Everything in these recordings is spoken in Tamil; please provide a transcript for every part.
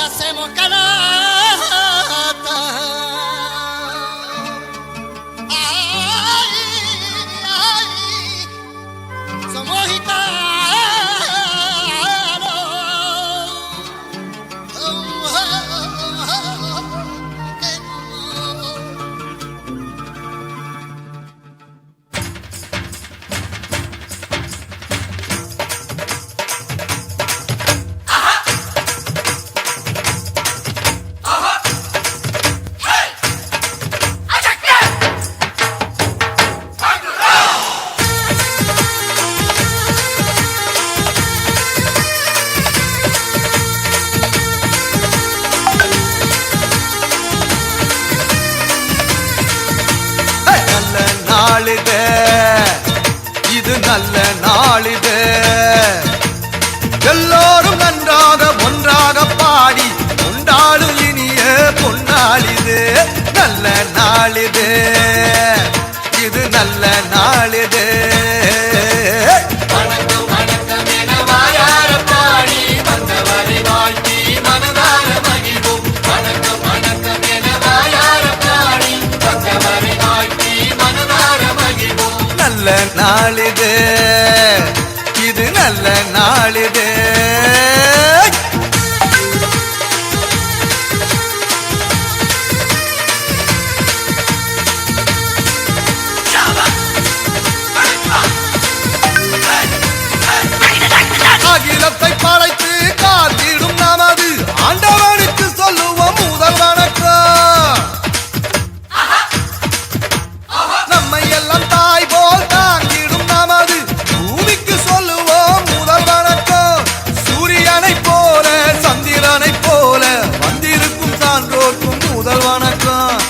hacemos canasta. Ay, ay, somos gitanos. Que no. இது நல்ல நாளிது எல்லோரும் நன்றாக ஒன்றாக பாடி கொண்டாடும் இனிய பொன்னாளிது நல்ல நாளிது இது நல்ல நாளிது வணக்கம் வணக்கம் என வாயார பாடி வந்தவரை வாழ்த்தி மனதார மகிழ்வோம் வணக்கம் வணக்கம் என வாயார பாடி வந்தவரை வாழ்த்தி மனதார மகிழ்வோம் நல்ல நாளிது இது நல்ல நாளிது அகிலத்தை படைத்து காத்திடும் நமது ஆண்டவனுக்கு சொல்லுவோம் முதல் வணக்கம் நம்மை எல்லாம் தாய் போல் தாங்கிடும் நமது பூமிக்கு சொல்லுவோம் முதல் வணக்கம் சூரியனை போல சந்திரனை போல வந்திருக்கும் சான்றோர்க்கும் முதல் வணக்கம்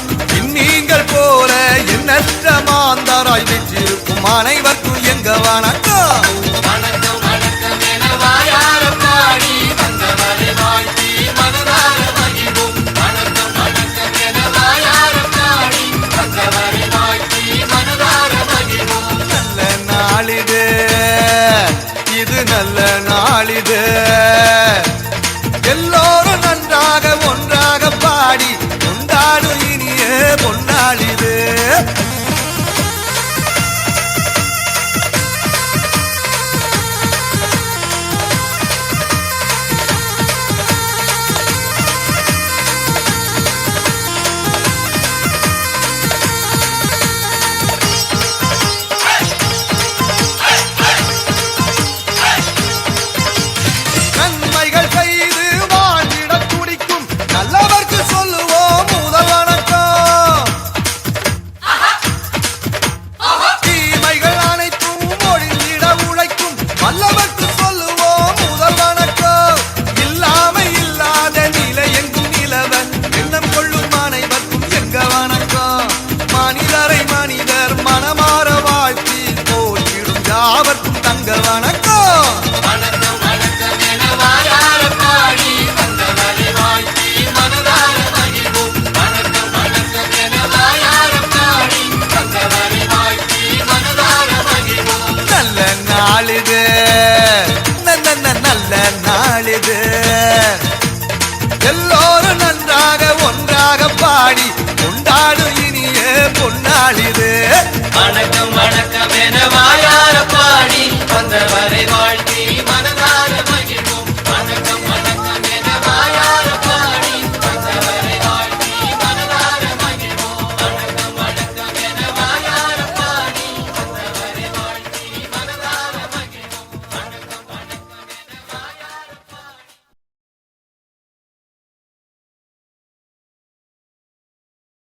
நீங்கள் போல எண்ணற்ற மாந்தராய் வெற்றிருக்கும் அனைவருக்கும் எங்க வணக்கம் வணக்கம் வணக்கம் என வாயார பாடி வந்தவரை வாழ்த்தி மனதார மகிழ்வோம் வணக்கம் வணக்கம் என வாயார பாடி வந்தவரை வாழ்த்தி மனதார மகிழ்வோம் நல்ல நாளிது இது நல்ல நாளிது எல்லோரும் நன்றாக ஒன்றாக பாடி கொண்டாடும் இனிய பொன்னாளிது நன்மைகள் செய்து வாழ்ந்திட துடிக்கும் நல்லவர்க்கு சொல்லுவோம் முதல் வணக்கம் தீமைகள் அனைத்தும் ஒழிந்திட உழைக்கும் வல்லவர்க்கு சொல்லுவோம் முதல் வணக்கம் இல்லாமை இல்லாத நிலை எங்கும் நிலவ எண்ணம் கொள்ளும் அனைவருக்கும் எங்க வணக்கம் மனிதரை மனிதர் மனமாற வாழ்த்தி போற்றிடும் யாவர்க்கும் தங்க வணக்கம் வணக்கம் வணக்கம் என வாயார பாடி வந்தவரை வாழ்த்தி மனதார மகிழ்வோம் வணக்கம் வணக்கம் என வாயார பாடி வந்தவரை வாழ்த்தி மனதார மகிழ்வோம் நல்ல நாளிது நல்ல நாளிது எல்லோரும் நன்றாக ஒன்றாக பாடி கொண்டாடும் இனிய பொன்னாளிது வணக்கம் வணக்கம் என வாயார பாடி வந்தவரை வாழ்த்தி